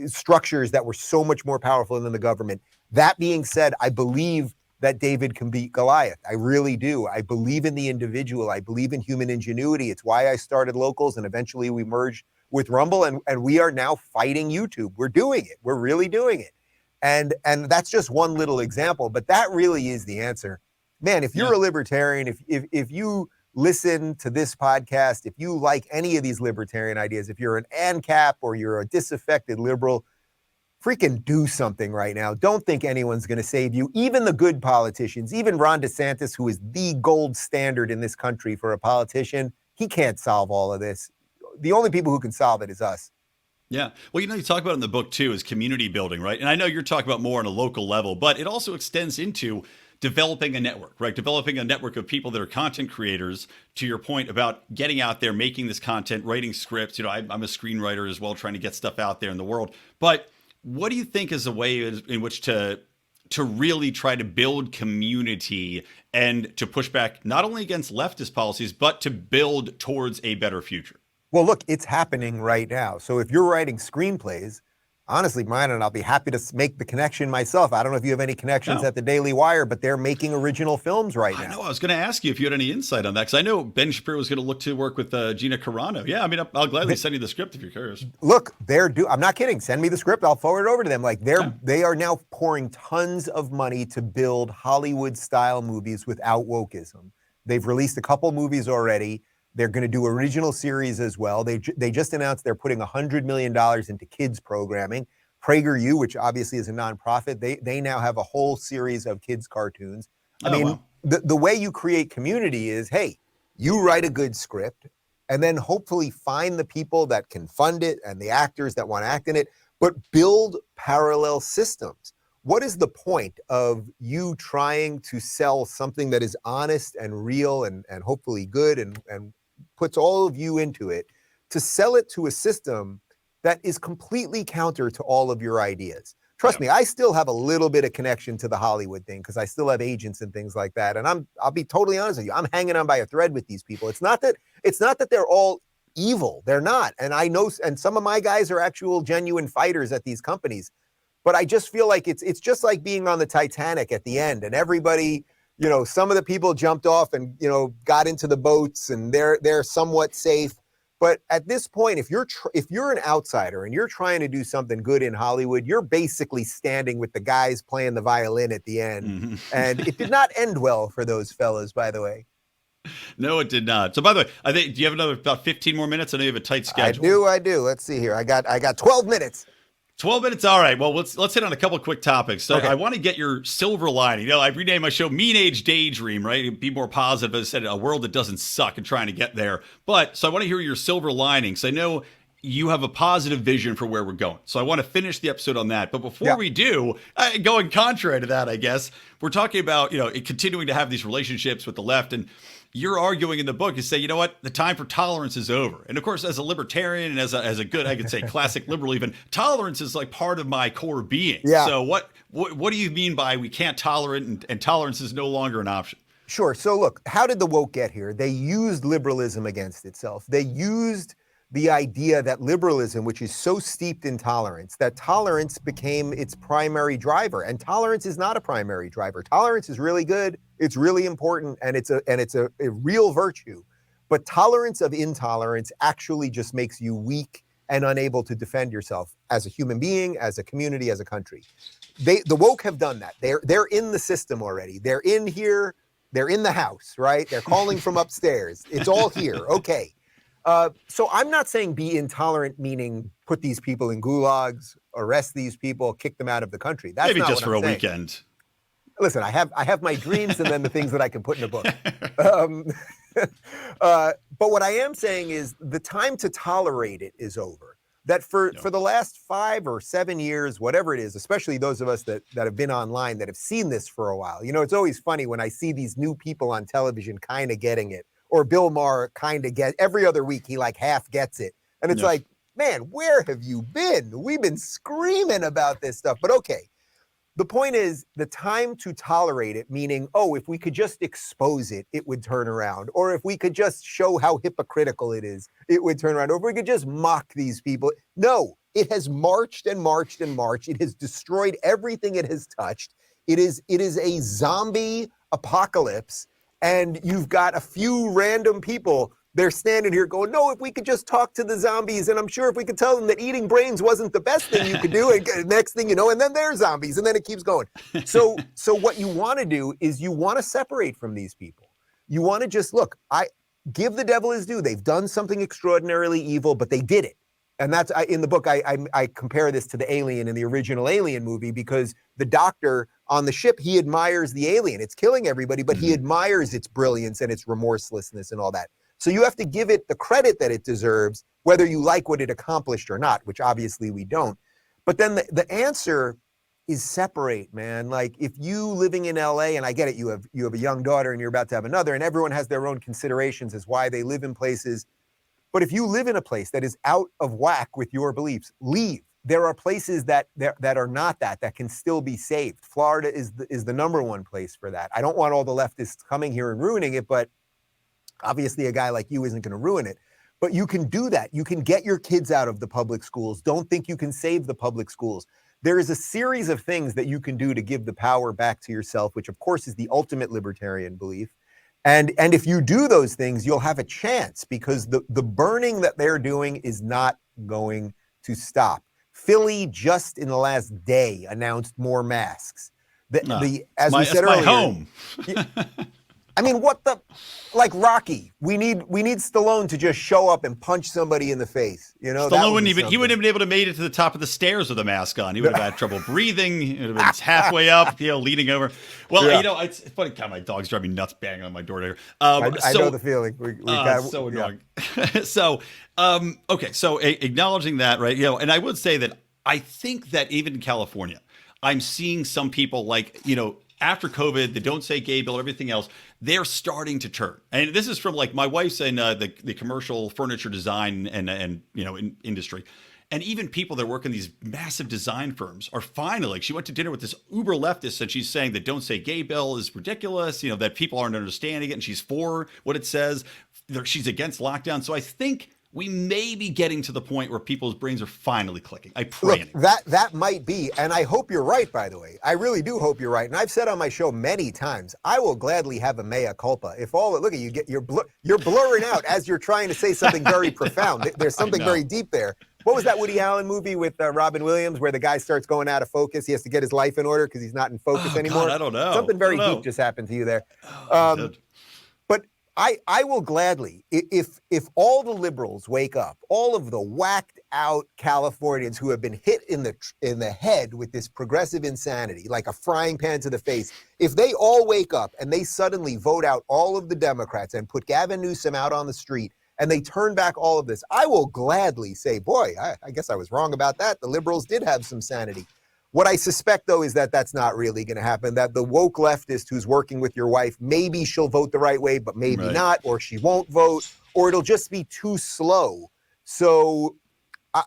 [SPEAKER 3] structures that were so much more powerful than the government. That being said, I believe that David can beat Goliath. I really do. I believe in the individual. I believe in human ingenuity. It's why I started Locals, and eventually we merged with Rumble, and we are now fighting YouTube. We're doing it. We're really doing it. And that's just one little example, but that really is the answer. Man, if you're a libertarian, if you listen to this podcast, if you like any of these libertarian ideas, if you're an ANCAP or you're a disaffected liberal, freaking do something right now. Don't think anyone's going to save you. Even the good politicians, even Ron DeSantis, who is the gold standard in this country for a politician, he can't solve all of this. The only people who can solve it is us.
[SPEAKER 2] Yeah. Well, you talk about it in the book too, is community building, right? And I know you're talking about more on a local level, but it also extends into developing a network, right? Developing a network of people that are content creators, to your point about getting out there, making this content, writing scripts. I'm a screenwriter as well, trying to get stuff out there in the world. But what do you think is a way in which to really try to build community and to push back not only against leftist policies, but to build towards a better future?
[SPEAKER 3] Well, look, it's happening right now. So if you're writing screenplays, honestly, Brian, and I'll be happy to make the connection myself. I don't know if you have any connections at the Daily Wire, but they're making original films right now.
[SPEAKER 2] I know. I was going to ask you if you had any insight on that, because I know Ben Shapiro was going to look to work with Gina Carano. Yeah, I mean, I'll gladly send you the script if you're curious.
[SPEAKER 3] Look, I'm not kidding. Send me the script. I'll forward it over to them. They are now pouring tons of money to build Hollywood-style movies without wokeism. They've released a couple movies already. They're going to do original series as well. They just announced they're putting $100 million into kids programming. PragerU, which obviously is a nonprofit, they now have a whole series of kids cartoons. Wow. The way you create community is, hey, you write a good script and then hopefully find the people that can fund it and the actors that want to act in it, but build parallel systems. What is the point of you trying to sell something that is honest and real and hopefully good and puts all of you into it, to sell it to a system that is completely counter to all of your ideas? Trust me, I still have a little bit of connection to the Hollywood thing because I still have agents and things like that. And I'll be totally honest with you, I'm hanging on by a thread with these people. It's not that they're all evil. They're not. And I know, and some of my guys are actual genuine fighters at these companies. But I just feel like it's just like being on the Titanic at the end, and everybody, some of the people jumped off and, got into the boats and they're somewhat safe. But at this point, if you're an outsider and you're trying to do something good in Hollywood, you're basically standing with the guys playing the violin at the end.
[SPEAKER 2] Mm-hmm.
[SPEAKER 3] And it did not end well for those fellas, by the way.
[SPEAKER 2] No, it did not. So, by the way, I think, do you have another about 15 more minutes? I know you have a tight schedule.
[SPEAKER 3] I do. Let's see here. I got 12 minutes.
[SPEAKER 2] 12 minutes. All right. Well, let's hit on a couple of quick topics. So
[SPEAKER 3] Okay.
[SPEAKER 2] I want to get your silver lining. You know, I renamed my show Mean Age Daydream, right? Be more positive. As I said, a world that doesn't suck and trying to get there. But so I want to hear your silver linings. I know you have a positive vision for where we're going. So I want to finish the episode on that. But before we do, going contrary to that, I guess, we're talking about, you know, continuing to have these relationships with the left. And you're arguing in the book is say, you know what, the time for tolerance is over. And of course, as a libertarian and as a good, I could say classic liberal even, tolerance is like part of my core being.
[SPEAKER 3] Yeah.
[SPEAKER 2] So what do you mean by we can't tolerate and tolerance is no longer an option?
[SPEAKER 3] Sure. So look, how did the woke get here? They used liberalism against itself. They used the idea that liberalism, which is so steeped in tolerance, that tolerance became its primary driver. And tolerance is not a primary driver. Tolerance is really good. It's really important, and it's a real virtue. But tolerance of intolerance actually just makes you weak and unable to defend yourself as a human being, as a community, as a country. The woke have done that. They're in the system already. They're in here. They're in the house, right? They're calling from upstairs. It's all here. Okay. So I'm not saying be intolerant, meaning put these people in gulags, arrest these people, kick them out of the country. That's
[SPEAKER 2] maybe
[SPEAKER 3] not
[SPEAKER 2] just
[SPEAKER 3] what
[SPEAKER 2] for
[SPEAKER 3] I'm
[SPEAKER 2] a
[SPEAKER 3] saying.
[SPEAKER 2] weekend.
[SPEAKER 3] Listen, I have my dreams and then the things that I can put in a book. But what I am saying is the time to tolerate it is over. That for the last 5 or 7 years, whatever it is, especially those of us that have been online that have seen this for a while. You know, it's always funny when I see these new people on television kind of getting it. Or Bill Maher kind of every other week, he like half gets it. And it's like, man, where have you been? We've been screaming about this stuff. But okay, the point is the time to tolerate it, meaning, oh, if we could just expose it, it would turn around. Or if we could just show how hypocritical it is, it would turn around. Or if we could just mock these people. No, it has marched and marched and marched. It has destroyed everything it has touched. It is a zombie apocalypse. And you've got a few random people, they're standing here going, no, if we could just talk to the zombies, and I'm sure if we could tell them that eating brains wasn't the best thing you could do, and next thing you know, and then they're zombies, and then it keeps going. So what you want to do is you want to separate from these people. You want to just, look, I give the devil his due. They've done something extraordinarily evil, but they did it. And that's, in the book, I compare this to the alien in the original Alien movie, because the doctor on the ship, he admires the alien. It's killing everybody, but he admires its brilliance and its remorselessness and all that. So you have to give it the credit that it deserves, whether you like what it accomplished or not, which obviously we don't. But then the answer is separate, man. Like if you living in LA, and I get it, you have a young daughter and you're about to have another, and everyone has their own considerations as why they live in places. But if you live in a place that is out of whack with your beliefs, leave. There are places that are not that can still be saved. Florida is the number one place for that. I don't want all the leftists coming here and ruining it, but obviously a guy like you isn't going to ruin it. But you can do that. You can get your kids out of the public schools. Don't think you can save the public schools. There is a series of things that you can do to give the power back to yourself, which of course is the ultimate libertarian belief. And if you do those things, you'll have a chance, because the burning that they're doing is not going to stop. Philly just in the last day announced more masks. As we said earlier,
[SPEAKER 2] home.
[SPEAKER 3] I mean, like Rocky, we need Stallone to just show up and punch somebody in the face. You know,
[SPEAKER 2] Stallone wouldn't have been able to make it to the top of the stairs with a mask on. He would have had trouble breathing. He would have been halfway up, leaning over. Well, it's funny. God, my dog's driving me nuts, banging on my door there.
[SPEAKER 3] I know the feeling.
[SPEAKER 2] So annoying. So, okay. So acknowledging that, right? And I would say that I think that even in California, I'm seeing some people after COVID, the Don't Say Gay bill, everything else, they're starting to turn. And this is from my wife's in the commercial furniture design and in industry. And even people that work in these massive design firms are finally, she went to dinner with this uber leftist and she's saying the Don't Say Gay bill is ridiculous, that people aren't understanding it. And she's for what it says. She's against lockdown. So I think we may be getting to the point where people's brains are finally clicking. I pray.
[SPEAKER 3] Look, that might be, and I hope you're right, by the way. I really do hope you're right. And I've said on my show many times, I will gladly have a mea culpa. If all, look at you, you're blurring out as you're trying to say something very profound. There's something very deep there. What was that Woody Allen movie with Robin Williams where the guy starts going out of focus? He has to get his life in order because he's not in focus anymore.
[SPEAKER 2] God, I don't know.
[SPEAKER 3] Something very deep just happened to you there. But I will gladly, if all the liberals wake up, all of the whacked out Californians who have been hit in the head with this progressive insanity, like a frying pan to the face, if they all wake up and they suddenly vote out all of the Democrats and put Gavin Newsom out on the street and they turn back all of this, I will gladly say, boy, I guess I was wrong about that. The liberals did have some sanity. What I suspect, though, is that that's not really going to happen, that the woke leftist who's working with your wife, maybe she'll vote the right way, but maybe not, or she won't vote, or it'll just be too slow. So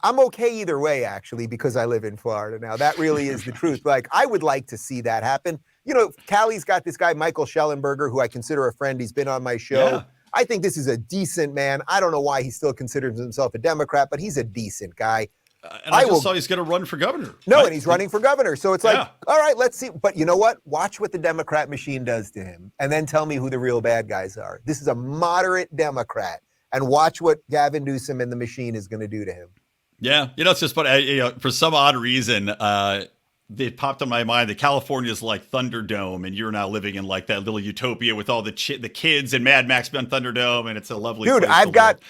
[SPEAKER 3] I'm okay either way, actually, because I live in Florida now. That really is the truth. Like, I would like to see that happen. You know, Callie's got this guy, Michael Schellenberger, who I consider a friend. He's been on my show. Yeah. I think this is a decent man. I don't know why he still considers himself a Democrat, but he's a decent guy.
[SPEAKER 2] And I just saw he's going to run for governor.
[SPEAKER 3] No, and he's running for governor. So it's like, all right, let's see. But you know what? Watch what the Democrat machine does to him, and then tell me who the real bad guys are. This is a moderate Democrat, and watch what Gavin Newsom and the machine is going to do to him.
[SPEAKER 2] Yeah, you know, it's just funny. For some odd reason, it popped in my mind that California is like Thunderdome, and you're now living in like that little utopia with all the kids and Mad Max on Thunderdome, and it's a lovely.
[SPEAKER 3] Dude, I've got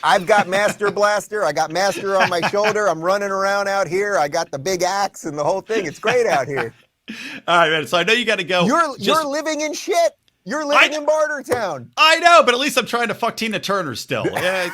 [SPEAKER 3] Master Blaster. I got Master on my shoulder. I'm running around out here. I got the big axe and the whole thing. It's great out here.
[SPEAKER 2] All right, man. So I know you got to go.
[SPEAKER 3] You're living in shit. You're living in Bartertown.
[SPEAKER 2] I know, but at least I'm trying to fuck Tina Turner still. Yeah,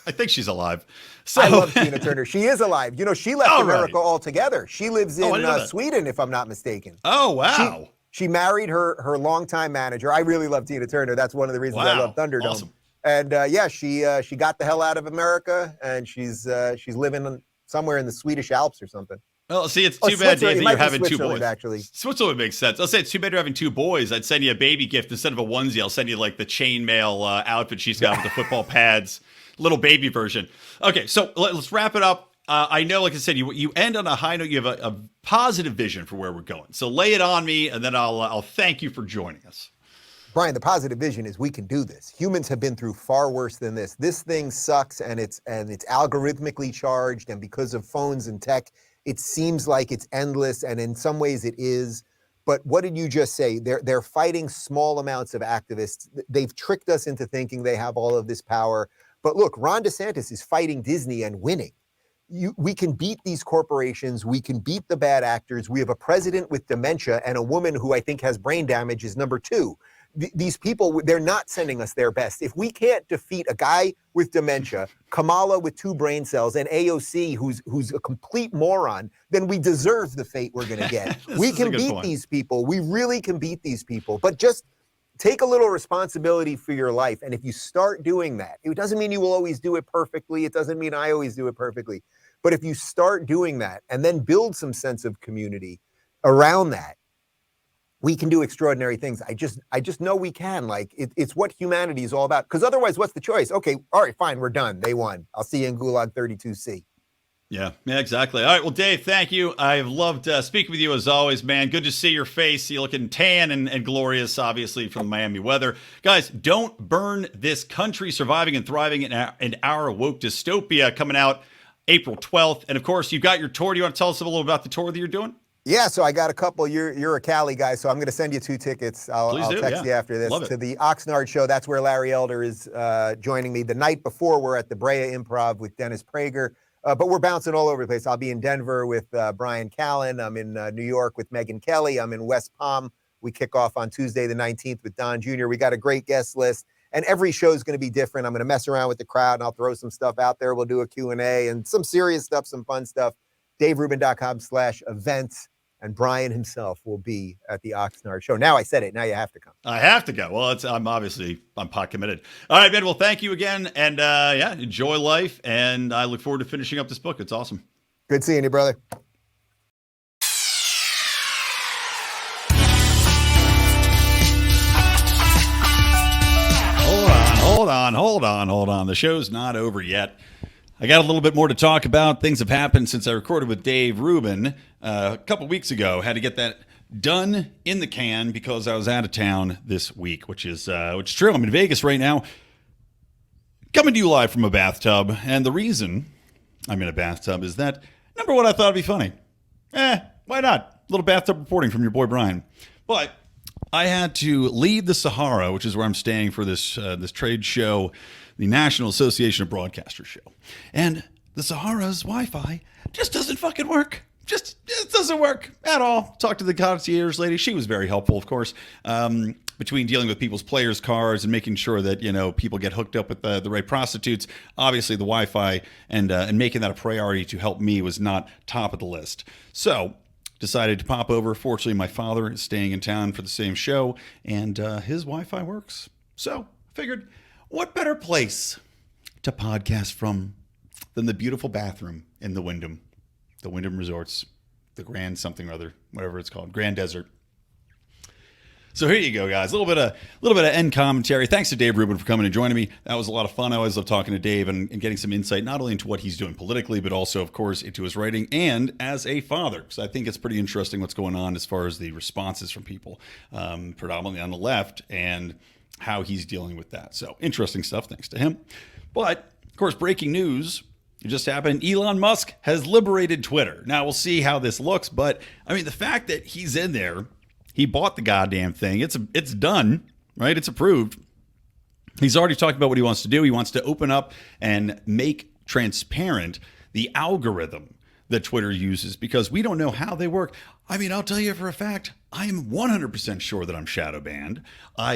[SPEAKER 2] I think she's alive. So,
[SPEAKER 3] I love Tina Turner. She is alive. You know, she left America altogether. She lives in Sweden, if I'm not mistaken.
[SPEAKER 2] Oh, wow.
[SPEAKER 3] She married her longtime manager. I really love Tina Turner. That's one of the reasons I love Thunderdome.
[SPEAKER 2] Awesome.
[SPEAKER 3] And she got the hell out of America, and she's living somewhere in the Swedish Alps or something.
[SPEAKER 2] Well, see, it's too bad, Dave, that you're having two boys.
[SPEAKER 3] Actually,
[SPEAKER 2] Switzerland makes sense. I'll say it's too bad you're having two boys. I'd send you a baby gift instead of a onesie. I'll send you like the chainmail outfit she's got with the football pads, little baby version. Okay, so let's wrap it up. I know, like I said, you end on a high note. You have a positive vision for where we're going. So lay it on me, and then I'll thank you for joining us.
[SPEAKER 3] Brian, the positive vision is we can do this. Humans have been through far worse than this. This thing sucks, and it's algorithmically charged, and because of phones and tech, it seems like it's endless, and in some ways it is. But what did you just say? They're fighting small amounts of activists. They've tricked us into thinking they have all of this power. But look, Ron DeSantis is fighting Disney and winning. We can beat these corporations. We can beat the bad actors. We have a president with dementia and a woman who I think has brain damage is number two. These people, they're not sending us their best. If we can't defeat a guy with dementia, Kamala with 2 brain cells, and AOC who's a complete moron, then we deserve the fate we're going to get. We can beat these people. We really can beat these people. But just take a little responsibility for your life. And if you start doing that, it doesn't mean you will always do it perfectly. It doesn't mean I always do it perfectly. But if you start doing that and then build some sense of community around that, we can do extraordinary things. I just know we can. Like it's what humanity is all about. Because otherwise, what's the choice? Okay, all right, fine, we're done. They won. I'll see you in Gulag 32C.
[SPEAKER 2] Yeah, exactly. All right, well, Dave, thank you. I've loved speaking with you as always, man. Good to see your face. You're looking tan and glorious, obviously, from the Miami weather. Guys, don't burn this country. Surviving and thriving in our woke dystopia, coming out April 12th. And of course, you've got your tour. Do you want to tell us a little about the tour that you're doing?
[SPEAKER 3] Yeah, so I got a couple. You're a Cali guy, so I'm going to send you 2 tickets. I'll text you after this to the Oxnard show. That's where Larry Elder is joining me. The night before, we're at the Brea Improv with Dennis Prager, but we're bouncing all over the place. I'll be in Denver with Brian Callen. I'm in New York with Megyn Kelly. I'm in West Palm. We kick off on Tuesday the 19th with Don Jr. We got a great guest list, and every show is going to be different. I'm going to mess around with the crowd, and I'll throw some stuff out there. We'll do a Q&A and some serious stuff, some fun stuff. DaveRubin.com/events. And Brian himself will be at the Oxnard show. Now I said it. Now you have to come.
[SPEAKER 2] I have to go. Well, I'm pot committed. All right, man. Well, thank you again. And enjoy life. And I look forward to finishing up this book. It's awesome.
[SPEAKER 3] Good seeing you, brother.
[SPEAKER 2] Hold on. The show's not over yet. I got a little bit more to talk about. Things have happened since I recorded with Dave Rubin a couple weeks ago. Had to get that done in the can because I was out of town this week, which is true. I'm in Vegas right now, coming to you live from a bathtub. And the reason I'm in a bathtub is that, number one, I thought it'd be funny. Why not? A little bathtub reporting from your boy Brian. But I had to leave the Sahara, which is where I'm staying for this trade show, the National Association of Broadcasters show. And the Sahara's Wi-Fi just doesn't fucking work. Just it doesn't work at all. Talked to the concierge lady. She was very helpful, of course, between dealing with people's players' cards and making sure that, you know, people get hooked up with the right prostitutes. Obviously, the Wi-Fi and making that a priority to help me was not top of the list. So decided to pop over. Fortunately, my father is staying in town for the same show, and his Wi-Fi works. So figured, what better place to podcast from than the beautiful bathroom in the Wyndham Resorts, the Grand something or other, whatever it's called, Grand Desert. So here you go, guys. A little bit of end commentary. Thanks to Dave Rubin for coming and joining me. That was a lot of fun. I always love talking to Dave and getting some insight, not only into what he's doing politically, but also, of course, into his writing and as a father. Because I think it's pretty interesting what's going on as far as the responses from people, predominantly on the left, and how he's dealing with that. So interesting stuff, thanks to him. But, of course, breaking news. It just happened. Elon Musk has liberated Twitter. Now, we'll see how this looks, but, I mean, the fact that he's in there, he bought the goddamn thing. It's done, right? It's approved. He's already talked about what he wants to do. He wants to open up and make transparent the algorithm that Twitter uses because we don't know how they work. I mean, I'll tell you for a fact, I am 100% sure that I'm shadow banned. I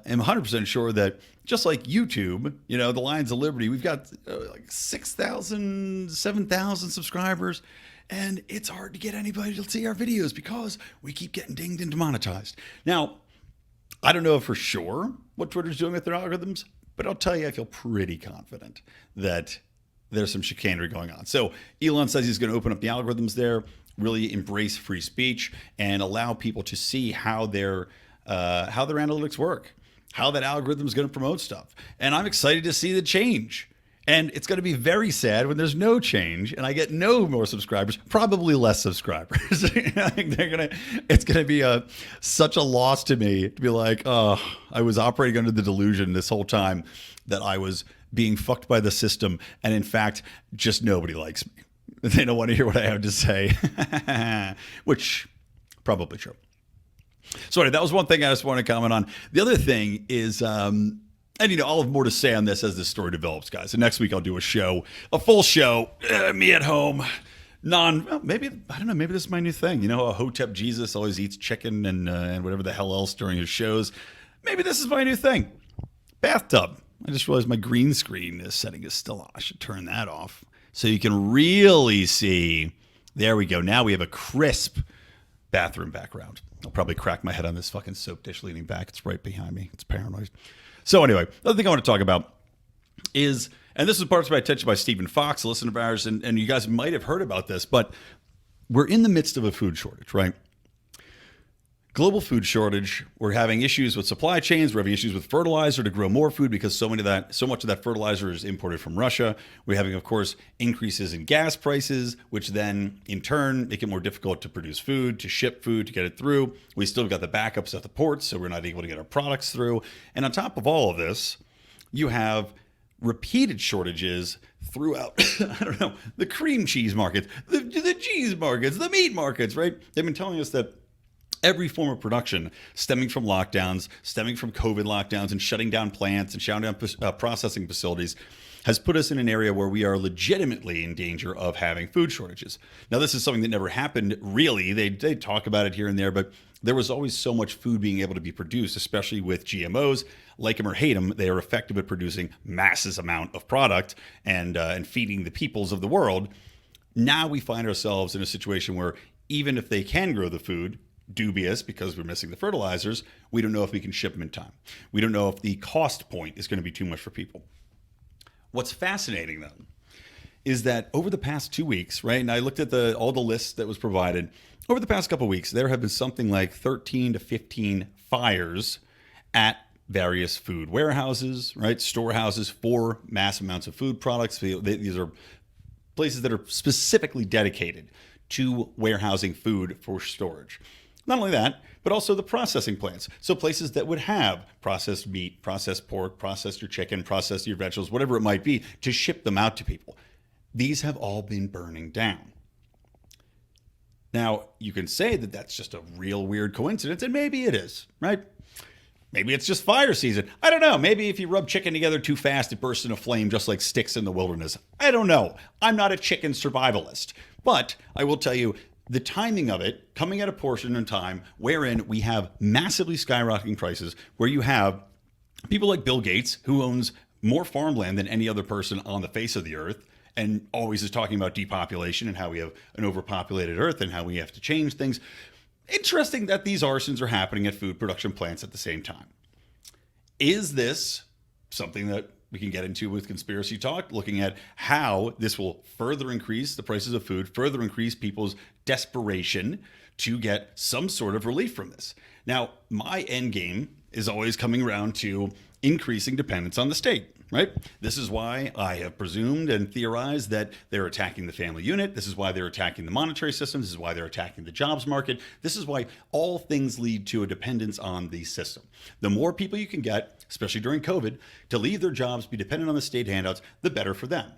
[SPEAKER 2] am 100% sure that just like YouTube, you know, the Lions of Liberty, we've got like 6,000, 7,000 subscribers, and it's hard to get anybody to see our videos because we keep getting dinged and demonetized. Now, I don't know for sure what Twitter's doing with their algorithms, but I'll tell you, I feel pretty confident that there's some chicanery going on. So Elon says he's going to open up the algorithms there, really embrace free speech, and allow people to see how their analytics work, how that algorithm is going to promote stuff. And I'm excited to see the change. And it's going to be very sad when there's no change and I get no more subscribers, probably less subscribers. I think it's going to be such a loss to me to be like, oh, I was operating under the delusion this whole time that I was being fucked by the system. And in fact, just nobody likes me. They don't want to hear what I have to say, which probably true. So anyway, that was one thing I just want to comment on. The other thing is, and you know, I'll have more to say on this as this story develops, guys. And next week I'll do a full show, me at home, maybe this is my new thing. You know, Hotep Jesus always eats chicken and whatever the hell else during his shows. Maybe this is my new thing. Bathtub. I just realized my green screen setting is still on. I should turn that off so you can really see. There we go. Now we have a crisp bathroom background. I'll probably crack my head on this fucking soap dish leaning back. It's right behind me. It's paranoid. So anyway, the other thing I want to talk about is, and this was brought to my attention by Stephen Fox, a listener of ours, and you guys might have heard about this, but we're in the midst of a food shortage, right? Global food shortage. We're having issues with supply chains. We're having issues with fertilizer to grow more food because so much of that fertilizer is imported from Russia. We're having, of course, increases in gas prices, which then in turn make it more difficult to produce food, to ship food, to get it through. We still got the backups at the ports, so we're not able to get our products through. And on top of all of this, you have repeated shortages throughout, I don't know, the cream cheese markets, the cheese markets, the meat markets, right? They've been telling us that every form of production stemming from lockdowns, stemming from COVID lockdowns and shutting down plants and shutting down processing facilities has put us in an area where we are legitimately in danger of having food shortages. Now, this is something that never happened, really. They talk about it here and there, but there was always so much food being able to be produced, especially with GMOs. Like them or hate them, they are effective at producing massive amount of product and feeding the peoples of the world. Now we find ourselves in a situation where even if they can grow the food, dubious because we're missing the fertilizers, we don't know if we can ship them in time. We don't know if the cost point is going to be too much for people. What's fascinating, though, is that over the past 2 weeks, right, and I looked at all the lists that was provided, over the past couple of weeks, there have been something like 13 to 15 fires at various food warehouses, right? Storehouses for mass amounts of food products. These are places that are specifically dedicated to warehousing food for storage. Not only that, but also the processing plants. So places that would have processed meat, processed pork, processed your chicken, processed your vegetables, whatever it might be, to ship them out to people. These have all been burning down. Now, you can say that that's just a real weird coincidence, and maybe it is, right? Maybe it's just fire season. I don't know. Maybe if you rub chicken together too fast, it bursts into flame just like sticks in the wilderness. I don't know. I'm not a chicken survivalist. But I will tell you, the timing of it coming at a portion in time wherein we have massively skyrocketing prices, where you have people like Bill Gates, who owns more farmland than any other person on the face of the earth, and always is talking about depopulation and how we have an overpopulated earth and how we have to change things. Interesting that these arsons are happening at food production plants at the same time. Is this something that we can get into with conspiracy talk, looking at how this will further increase the prices of food, further increase people's desperation to get some sort of relief from this? Now, my end game is always coming around to increasing dependence on the state. Right? This is why I have presumed and theorized that they're attacking the family unit. This is why they're attacking the monetary system. This is why they're attacking the jobs market. This is why all things lead to a dependence on the system. The more people you can get, especially during COVID, to leave their jobs, be dependent on the state handouts, the better for them.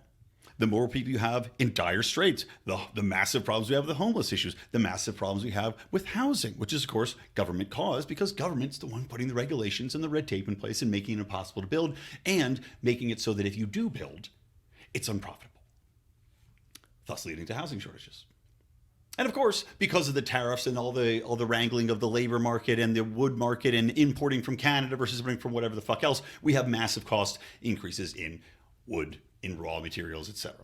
[SPEAKER 2] The more people you have in dire straits, the massive problems we have with the homeless issues, the massive problems we have with housing, which is, of course, government caused, because government's the one putting the regulations and the red tape in place and making it impossible to build, and making it so that if you do build, it's unprofitable, thus leading to housing shortages. And of course, because of the tariffs and all the wrangling of the labor market and the wood market and importing from Canada versus bringing from whatever the fuck else, we have massive cost increases in wood, in raw materials, etc.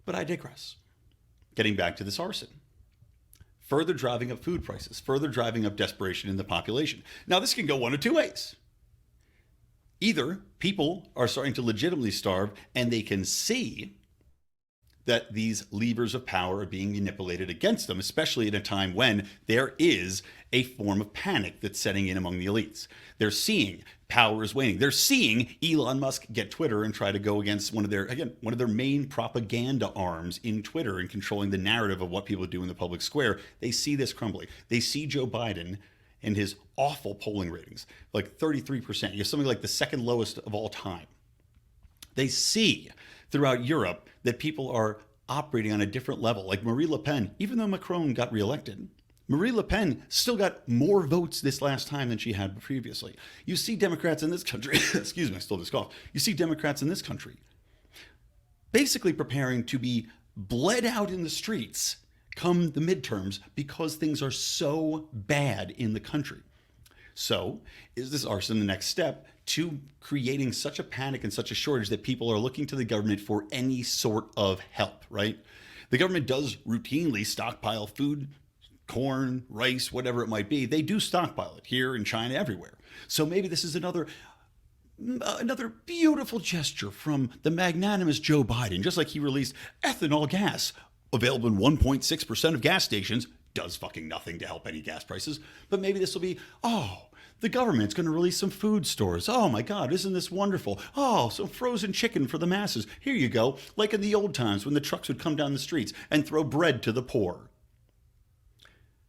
[SPEAKER 2] But I digress. Getting back to this arson. Further driving up food prices, further driving up desperation in the population. Now, this can go one of two ways. Either people are starting to legitimately starve and they can see that these levers of power are being manipulated against them, especially at a time when there is a form of panic that's setting in among the elites. They're seeing power is waning. They're seeing Elon Musk get Twitter and try to go against one of their main propaganda arms in Twitter and controlling the narrative of what people do in the public square. They see this crumbling. They see Joe Biden and his awful polling ratings, like 33%. You have something like the second lowest of all time. They see throughout Europe that people are operating on a different level. Like Marie Le Pen, even though Macron got reelected, Marie Le Pen still got more votes this last time than she had previously. You see Democrats in this country, excuse me, I still just coughed. You see Democrats in this country basically preparing to be bled out in the streets come the midterms because things are so bad in the country. So is this arson the next step to creating such a panic and such a shortage that people are looking to the government for any sort of help, right? The government does routinely stockpile food, corn, rice, whatever it might be. They do stockpile it here in China, everywhere. So maybe this is another beautiful gesture from the magnanimous Joe Biden, just like he released ethanol gas available in 1.6% of gas stations. Does fucking nothing to help any gas prices. But maybe this will be, the government's going to release some food stores. Oh my God, isn't this wonderful? Oh, some frozen chicken for the masses. Here you go. Like in the old times when the trucks would come down the streets and throw bread to the poor.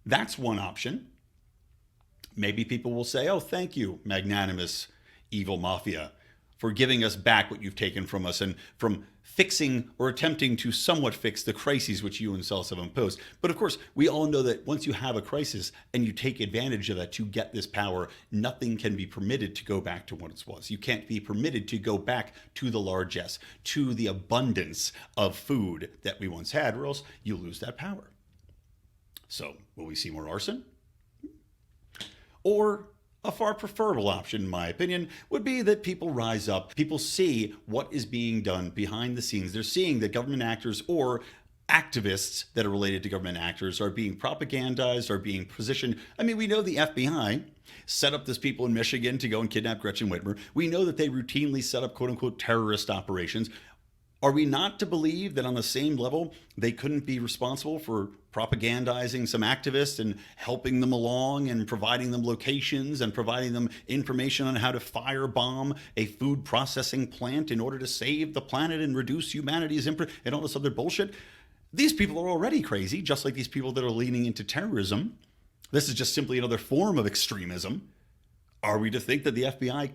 [SPEAKER 2] That's one option. Maybe people will say, oh, thank you, magnanimous evil mafia, for giving us back what you've taken from us and from fixing or attempting to somewhat fix the crises which you yourselves have imposed. But of course, we all know that once you have a crisis and you take advantage of that to get this power, nothing can be permitted to go back to what it was. You can't be permitted to go back to the largesse, to the abundance of food that we once had, or else you lose that power. So, will we see more arson? Or a far preferable option, in my opinion, would be that people rise up. People see what is being done behind the scenes. They're seeing that government actors or activists that are related to government actors are being propagandized, are being positioned. I mean, we know the FBI set up these people in Michigan to go and kidnap Gretchen Whitmer. We know that they routinely set up quote unquote terrorist operations. Are we not to believe that on the same level, they couldn't be responsible for propagandizing some activists and helping them along and providing them locations and providing them information on how to firebomb a food processing plant in order to save the planet and reduce humanity's imprint and all this other bullshit. These people are already crazy, just like these people that are leaning into terrorism. This is just simply another form of extremism. Are we to think that the FBI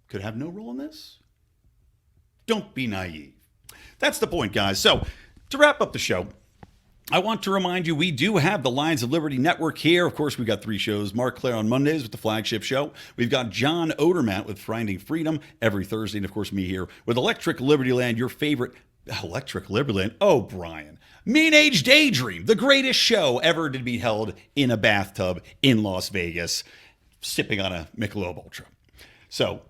[SPEAKER 2] could have no role in this? Don't be naive. That's the point, guys. So, to wrap up the show, I want to remind you we do have the Lions of Liberty Network here. Of course, we've got 3 shows. Mark Claire on Mondays with the flagship show. We've got John Odermatt with Finding Freedom every Thursday. And, of course, me here with Electric Liberty Land, your favorite Electric Liberty Land. Oh, Brian. Mean Age Daydream, the greatest show ever to be held in a bathtub in Las Vegas, sipping on a Michelob Ultra. So,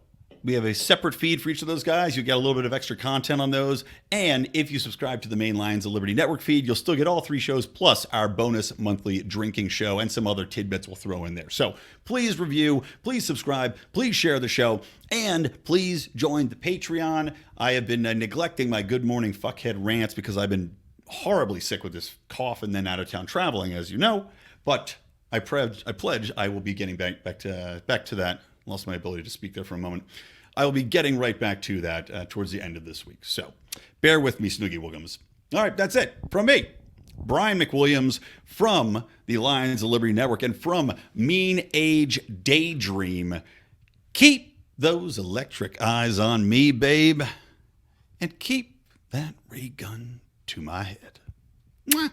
[SPEAKER 2] we have a separate feed for each of those guys. You get a little bit of extra content on those. And if you subscribe to the main Lions of Liberty Network feed, you'll still get all 3 shows plus our bonus monthly drinking show and some other tidbits we'll throw in there. So please review, please subscribe, please share the show, and please join the Patreon. I have been neglecting my Good Morning Fuckhead rants because I've been horribly sick with this cough and then out of town traveling, as you know. But I pledge I will be getting back to that. Lost my ability to speak there for a moment. I will be getting right back to that towards the end of this week. So bear with me, Snoogie Woogums. All right, that's it from me, Brian McWilliams, from the Lions of Liberty Network and from Mean Age Daydream. Keep those electric eyes on me, babe, and keep that ray gun to my head. Mwah.